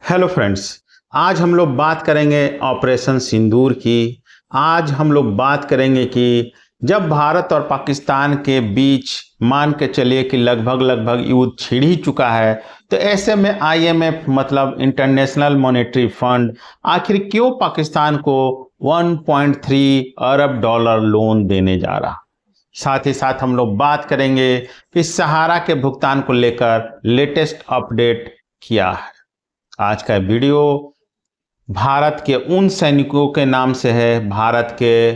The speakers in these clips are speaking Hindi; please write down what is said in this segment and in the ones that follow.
Hello friends. आज हम लोग बात करेंगे ऑपरेशन सिंदूर की। आज हम लोग बात करेंगे कि जब भारत और पाकिस्तान के बीच मान के चलिए कि लगभग युद्ध छिड़ ही चुका है, तो ऐसे में आईएमएफ मतलब इंटरनेशनल मॉनेटरी फंड आखिर क्यों पाकिस्तान को 1.3 अरब डॉलर लोन देने जा रहा। साथ ही साथ हम लोग बात करेंगे कि सहारा के भुगतान को लेकर लेटेस्ट अपडेट क्या है। आज का वीडियो भारत के उन सैनिकों के नाम से है, भारत के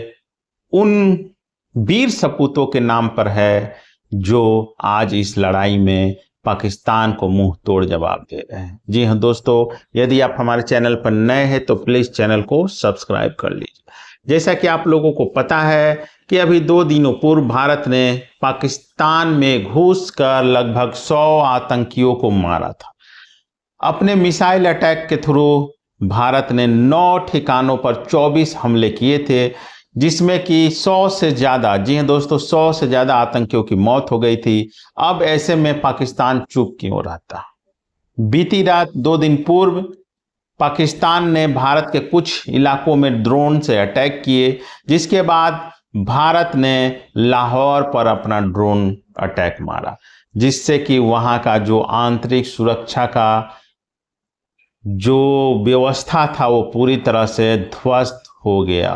उन वीर सपूतों के नाम पर है जो आज इस लड़ाई में पाकिस्तान को मुंह तोड़ जवाब दे रहे हैं। जी हाँ दोस्तों, यदि आप हमारे चैनल पर नए हैं तो प्लीज चैनल को सब्सक्राइब कर लीजिए। जैसा कि आप लोगों को पता है कि अभी 2 दिनों पूर्व भारत ने पाकिस्तान में घुसकर लगभग 100 आतंकियों को मारा था। अपने मिसाइल अटैक के थ्रू भारत ने 9 ठिकानों पर 24 हमले किए थे, जिसमें कि 100 से ज्यादा, जी हां दोस्तों, 100 से ज्यादा आतंकियों की मौत हो गई थी। अब ऐसे में पाकिस्तान चुप क्यों रहता। बीती रात 2 दिन पूर्व पाकिस्तान ने भारत के कुछ इलाकों में ड्रोन से अटैक किए, जिसके बाद भारत ने लाहौर पर अपना ड्रोन अटैक मारा, जिससे कि वहां का जो आंतरिक सुरक्षा का जो व्यवस्था था वो पूरी तरह से ध्वस्त हो गया।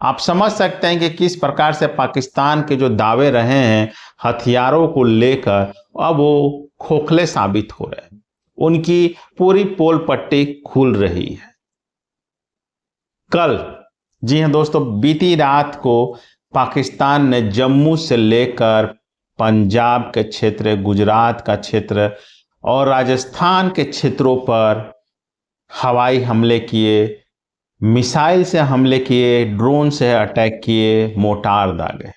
आप समझ सकते हैं कि किस प्रकार से पाकिस्तान के जो दावे रहे हैं हथियारों को लेकर, अब वो खोखले साबित हो रहे हैं। उनकी पूरी पोल पट्टी खुल रही है। कल, जी हां दोस्तों, बीती रात को पाकिस्तान ने जम्मू से लेकर पंजाब के क्षेत्र, गुजरात का क्षेत्र और राजस्थान के क्षेत्रों पर हवाई हमले किए, मिसाइल से हमले किए, ड्रोन से अटैक किए, मोटार दागे।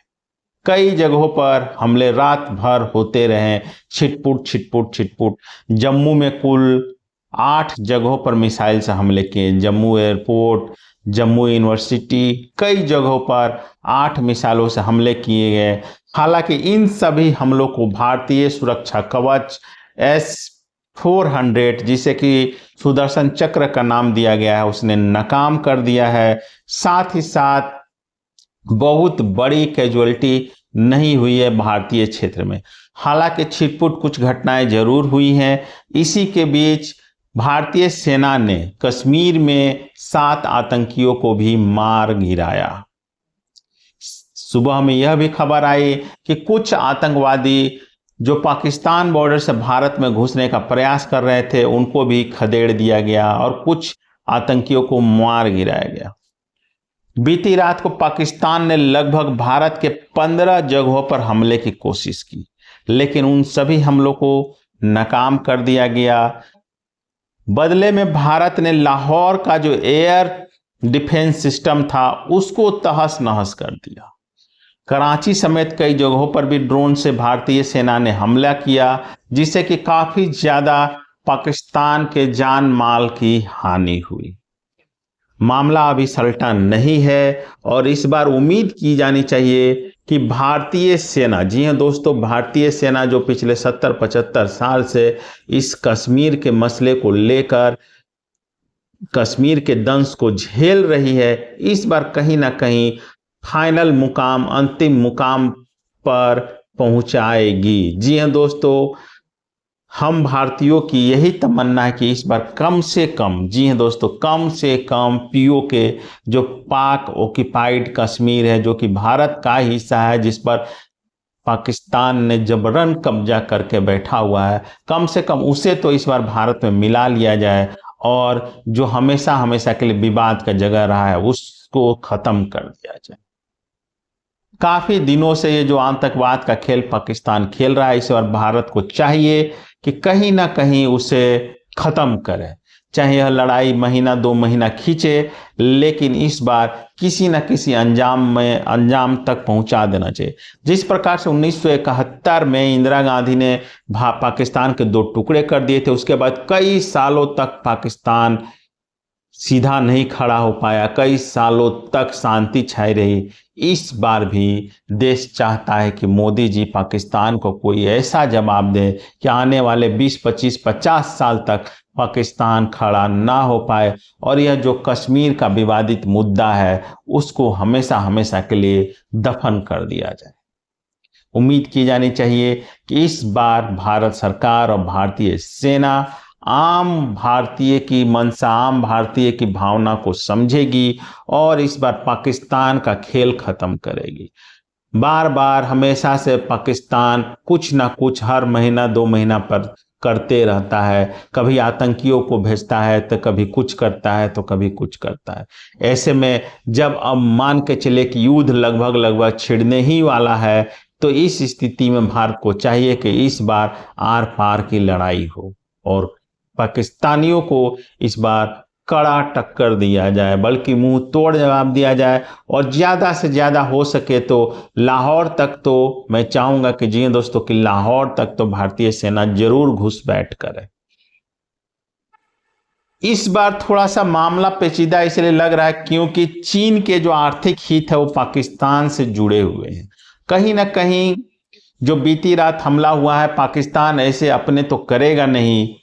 कई जगहों पर हमले रात भर होते रहे, छिटपुट छिटपुट छिटपुट। जम्मू में कुल 8 जगहों पर मिसाइल से हमले किए। जम्मू एयरपोर्ट, जम्मू यूनिवर्सिटी, कई जगहों पर 8 मिसाइलों से हमले किए गए। हालांकि इन सभी हमलों को भारतीय सुरक्षा कवच S-400, जिसे कि सुदर्शन चक्र का नाम दिया गया है, उसने नाकाम कर दिया है। साथ ही साथ बहुत बड़ी कैजुअलिटी नहीं हुई है भारतीय क्षेत्र में। हालांकि छिटपुट कुछ घटनाएं जरूर हुई हैं। इसी के बीच भारतीय सेना ने कश्मीर में 7 आतंकियों को भी मार गिराया। सुबह में यह भी खबर आई कि कुछ आतंकवादी जो पाकिस्तान बॉर्डर से भारत में घुसने का प्रयास कर रहे थे, उनको भी खदेड़ दिया गया और कुछ आतंकियों को मार गिराया गया। बीती रात को पाकिस्तान ने लगभग भारत के 15 जगहों पर हमले की कोशिश की, लेकिन उन सभी हमलों को नाकाम कर दिया गया। बदले में भारत ने लाहौर का जो एयर डिफेंस सिस्टम था उसको तहस नहस कर दिया। कराची समेत कई जगहों पर भी ड्रोन से भारतीय सेना ने हमला किया, जिससे कि काफी ज्यादा पाकिस्तान के जान माल की हानि हुई। मामला अभी सलटा नहीं है और इस बार उम्मीद की जानी चाहिए कि भारतीय सेना, जी हां दोस्तों, भारतीय सेना जो पिछले 70-75 साल से इस कश्मीर के मसले को लेकर कश्मीर के दंश को झेल रही है, इस बार कहीं ना कहीं फाइनल मुकाम, अंतिम मुकाम पर पहुंचाएगी। जी हां दोस्तों, हम भारतीयों की यही तमन्ना है कि इस बार कम से कम, जी हां दोस्तों, कम से कम पीओके, जो पाक ऑक्युपाइड कश्मीर है, जो कि भारत का हिस्सा है, जिस पर पाकिस्तान ने जबरन कब्जा करके बैठा हुआ है, कम से कम उसे तो इस बार भारत में मिला लिया जाए और जो हमेशा हमेशा के लिए विवाद का जगह रहा है उसको खत्म कर दिया जाए। काफी दिनों से ये जो आतंकवाद का खेल पाकिस्तान खेल रहा है, इस बार भारत को चाहिए कि कहीं ना कहीं उसे खत्म करे। चाहे यह लड़ाई महीना 2 महीना खींचे, लेकिन इस बार किसी न किसी अंजाम तक पहुंचा देना चाहिए। जिस प्रकार से 1971 में इंदिरा गांधी ने पाकिस्तान के 2 टुकड़े कर दिए थे, उसके बाद कई सालों तक पाकिस्तान सीधा नहीं खड़ा हो पाया, कई सालों तक शांति छाई रही। इस बार भी देश चाहता है कि मोदी जी पाकिस्तान को कोई ऐसा जवाब दे कि आने वाले 20, 25, 50 साल तक पाकिस्तान खड़ा ना हो पाए और यह जो कश्मीर का विवादित मुद्दा है उसको हमेशा हमेशा के लिए दफन कर दिया जाए। उम्मीद की जानी चाहिए कि इस बार भारत सरकार और भारतीय सेना आम भारतीय की मंशा, आम भारतीय की भावना को समझेगी और इस बार पाकिस्तान का खेल खत्म करेगी। बार बार हमेशा से पाकिस्तान कुछ ना कुछ हर महीना 2 महीना पर करते रहता है, कभी आतंकियों को भेजता है तो कभी कुछ करता है तो कभी कुछ करता है। ऐसे में जब अब मान के चले कि युद्ध लगभग लगभग छिड़ने ही वाला है, तो इस स्थिति में भारत को चाहिए कि इस बार आर पार की लड़ाई हो और पाकिस्तानियों को इस बार कड़ा टक्कर दिया जाए, बल्कि मुंह तोड़ जवाब दिया जाए और ज़्यादा से ज़्यादा हो सके तो लाहौर तक, तो मैं चाहूँगा कि जी दोस्तों कि लाहौर तक तो भारतीय सेना जरूर घुसपैठ करे। इस बार थोड़ा सा मामला पेचीदा इसलिए लग रहा है क्योंकि चीन के जो आर्थिक हित है वो पाकिस्तान से जुड़े हुए हैं। कहीं ना कहीं जो बीती रात हमला हुआ है, पाकिस्तान ऐसे अपने तो करेगा नहीं,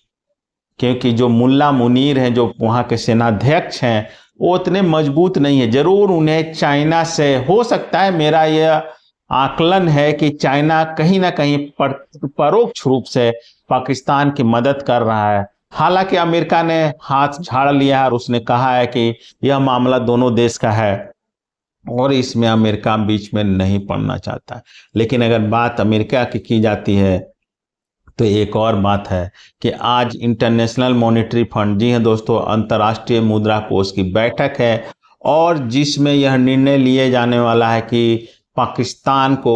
क्योंकि जो मुल्ला मुनीर हैं, जो वहाँ के सेनाध्यक्ष हैं, वो उतने मजबूत नहीं है। जरूर उन्हें चाइना से, हो सकता है, मेरा यह आकलन है कि चाइना कहीं ना कहीं परोक्ष रूप से पाकिस्तान की मदद कर रहा है। हालांकि अमेरिका ने हाथ झाड़ लिया है और उसने कहा है कि यह मामला दोनों देश का है और इसमें अमेरिका बीच में नहीं पड़ना चाहता है। लेकिन अगर बात अमेरिका की जाती है तो एक और बात है कि आज इंटरनेशनल मॉनेटरी फंड, जी हाँ दोस्तों, अंतर्राष्ट्रीय मुद्रा कोष की बैठक है और जिसमें यह निर्णय लिए जाने वाला है कि पाकिस्तान को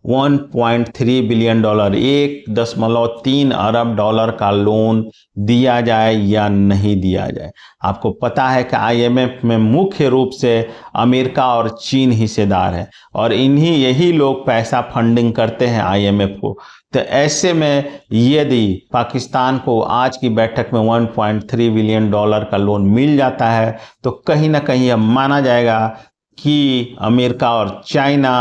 1.3 बिलियन डॉलर, 1.3 अरब डॉलर का लोन दिया जाए या नहीं दिया जाए। आपको पता है कि आईएमएफ में मुख्य रूप से अमेरिका और चीन हिस्सेदार हैं और यही लोग पैसा फंडिंग करते हैं आईएमएफ को। तो ऐसे में यदि पाकिस्तान को आज की बैठक में 1.3 बिलियन डॉलर का लोन मिल जाता है तो कहीं ना कहीं यह माना जाएगा कि अमेरिका और चाइना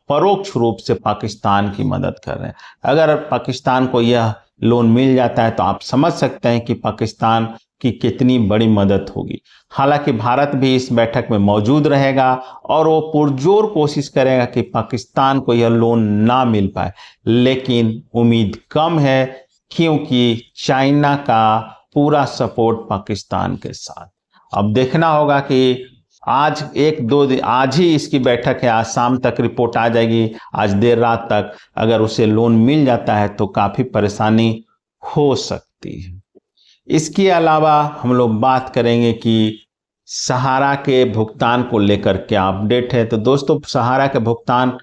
परोक्ष रूप से पाकिस्तान की मदद कर रहे हैं। अगर पाकिस्तान को यह लोन मिल जाता है तो आप समझ सकते हैं कि पाकिस्तान की कितनी बड़ी मदद होगी। हालांकि भारत भी इस बैठक में मौजूद रहेगा और वो पुरजोर कोशिश करेगा कि पाकिस्तान को यह लोन ना मिल पाए, लेकिन उम्मीद कम है क्योंकि चाइना का पूरा सपोर्ट पाकिस्तान के साथ। अब देखना होगा कि आज आज ही इसकी बैठक है, आज शाम तक रिपोर्ट आ जाएगी, आज देर रात तक अगर उसे लोन मिल जाता है तो काफी परेशानी हो सकती है। इसके अलावा हम लोग बात करेंगे कि सहारा के भुगतान को लेकर क्या अपडेट है। तो दोस्तों, सहारा के भुगतान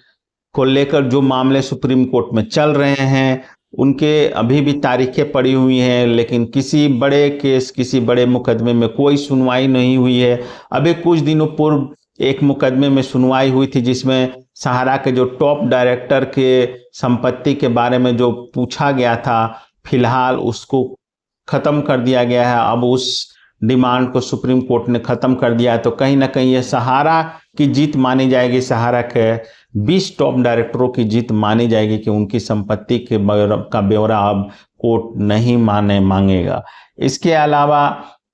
को लेकर जो मामले सुप्रीम कोर्ट में चल रहे हैं उनके अभी भी तारीखें पड़ी हुई हैं, लेकिन किसी बड़े केस, किसी बड़े मुकदमे में कोई सुनवाई नहीं हुई है। अभी कुछ दिनों पूर्व एक मुकदमे में सुनवाई हुई थी जिसमें सहारा के जो टॉप डायरेक्टर के संपत्ति के बारे में जो पूछा गया था, फिलहाल उसको खत्म कर दिया गया है। अब उस डिमांड को सुप्रीम कोर्ट ने खत्म कर दिया है, तो कहीं ना कहीं यह सहारा की जीत मानी जाएगी। सहारा के 20 टॉप डायरेक्टरों की जीत मानी जाएगी कि उनकी संपत्ति के का ब्यौरा अब कोर्ट नहीं मांगेगा। इसके अलावा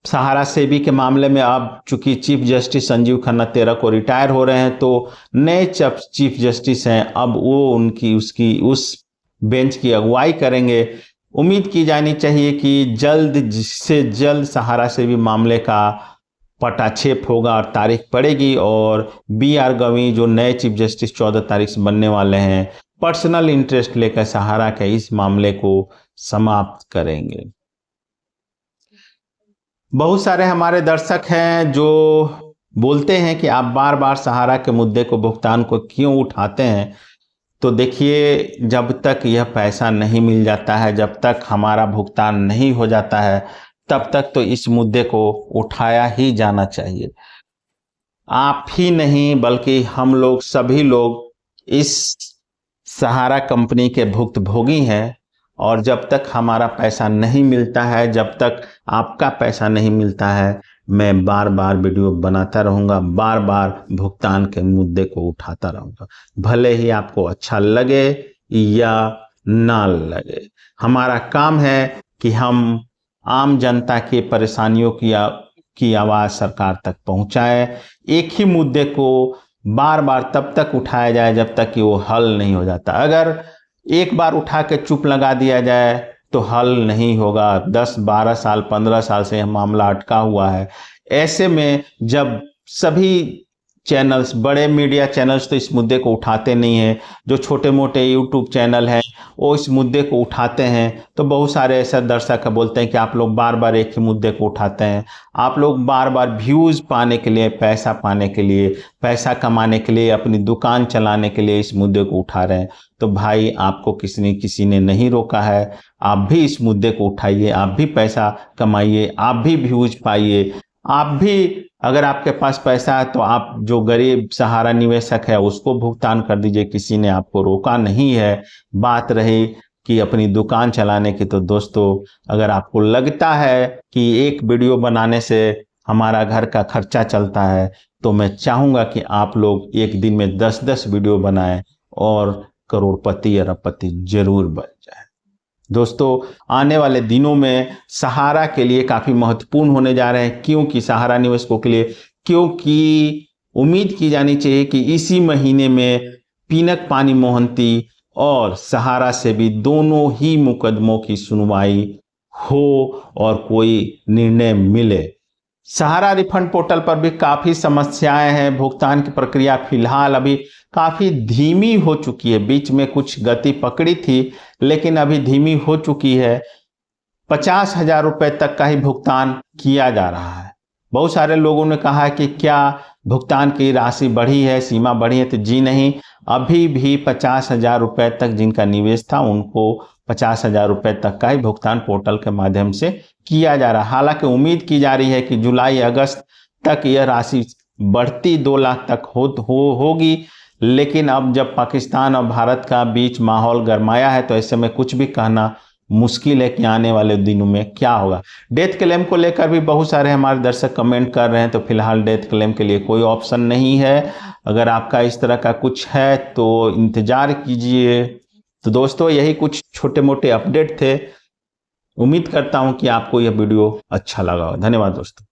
सहारा सेबी के मामले में अब चूंकि चीफ जस्टिस संजीव खन्ना 13 को रिटायर हो रहे हैं, तो नए चीफ जस्टिस हैं, अब वो उस बेंच की अगुवाई करेंगे। उम्मीद की जानी चाहिए कि जल्द से जल्द सहारा सेबी मामले का पटाक्षेप होगा और तारीख पड़ेगी और BR गवई जो नए चीफ जस्टिस 14 तारीख से बनने वाले हैं, पर्सनल इंटरेस्ट लेकर सहारा के इस मामले को समाप्त करेंगे। बहुत सारे हमारे दर्शक हैं जो बोलते हैं कि आप बार बार सहारा के मुद्दे को, भुगतान को क्यों उठाते हैं। तो देखिए, जब तक यह पैसा नहीं मिल जाता है, जब तक हमारा भुगतान नहीं हो जाता है, तब तक तो इस मुद्दे को उठाया ही जाना चाहिए। आप ही नहीं बल्कि हम लोग, सभी लोग इस सहारा कंपनी के भुक्तभोगी हैं और जब तक हमारा पैसा नहीं मिलता है, जब तक आपका पैसा नहीं मिलता है, मैं बार बार वीडियो बनाता रहूँगा, बार बार भुगतान के मुद्दे को उठाता रहूँगा, भले ही आपको अच्छा लगे या ना लगे। हमारा काम है कि हम आम जनता की परेशानियों की आवाज़ सरकार तक पहुँचाएं। एक ही मुद्दे को बार बार तब तक उठाया जाए जब तक कि वो हल नहीं हो जाता। अगर एक बार उठा के चुप लगा दिया जाए तो हल नहीं होगा। 10, 12 साल, 15 साल से यह मामला अटका हुआ है। ऐसे में जब सभी चैनल्स, बड़े मीडिया चैनल्स तो इस मुद्दे को उठाते नहीं हैं, जो छोटे मोटे यूट्यूब चैनल हैं वो इस मुद्दे को उठाते हैं, तो बहुत सारे ऐसे दर्शक बोलते हैं कि आप लोग बार बार एक ही मुद्दे को उठाते हैं, आप लोग बार बार व्यूज़ पाने के लिए, पैसा पाने के लिए, पैसा कमाने के लिए, अपनी दुकान चलाने के लिए इस मुद्दे को उठा रहे हैं। तो भाई, आपको किसी ने नहीं रोका है, आप भी इस मुद्दे को उठाइए, आप भी पैसा कमाइए, आप भी व्यूज़ पाइए। आप भी, अगर आपके पास पैसा है तो आप जो गरीब सहारा निवेशक है उसको भुगतान कर दीजिए, किसी ने आपको रोका नहीं है। बात रही कि अपनी दुकान चलाने की, तो दोस्तों, अगर आपको लगता है कि एक वीडियो बनाने से हमारा घर का खर्चा चलता है, तो मैं चाहूँगा कि आप लोग एक दिन में 10-10 वीडियो बनाएं और करोड़पति अरबपति जरूर बन जाए। दोस्तों, आने वाले दिनों में सहारा के लिए काफ़ी महत्वपूर्ण होने जा रहे हैं। क्योंकि सहारा निवेशकों के लिए, क्योंकि उम्मीद की जानी चाहिए कि इसी महीने में पीनक पानी मोहंती और सहारा से भी दोनों ही मुकदमों की सुनवाई हो और कोई निर्णय मिले। सहारा रिफंड पोर्टल पर भी काफ़ी समस्याएं हैं। भुगतान की प्रक्रिया फिलहाल अभी काफ़ी धीमी हो चुकी है। बीच में कुछ गति पकड़ी थी, लेकिन अभी धीमी हो चुकी है। 50,000 रुपये तक का ही भुगतान किया जा रहा है। बहुत सारे लोगों ने कहा कि क्या भुगतान की राशि बढ़ी है, सीमा बढ़ी है, तो जी नहीं, अभी भी 50,000 रुपये तक जिनका निवेश था उनको 50,000 रुपये तक का ही भुगतान पोर्टल के माध्यम से किया जा रहा है। हालांकि उम्मीद की जा रही है कि जुलाई अगस्त तक यह राशि बढ़ती 2 लाख तक होगी। लेकिन अब जब पाकिस्तान और भारत का बीच माहौल गरमाया है, तो ऐसे में कुछ भी कहना मुश्किल है कि आने वाले दिनों में क्या होगा। डेथ क्लेम को लेकर भी बहुत सारे हमारे दर्शक कमेंट कर रहे हैं, तो फिलहाल डेथ क्लेम के लिए कोई ऑप्शन नहीं है। अगर आपका इस तरह का कुछ है तो इंतजार कीजिए। तो दोस्तों, यही कुछ छोटे मोटे अपडेट थे। उम्मीद करता हूं कि आपको यह वीडियो अच्छा लगा हो। धन्यवाद दोस्तों।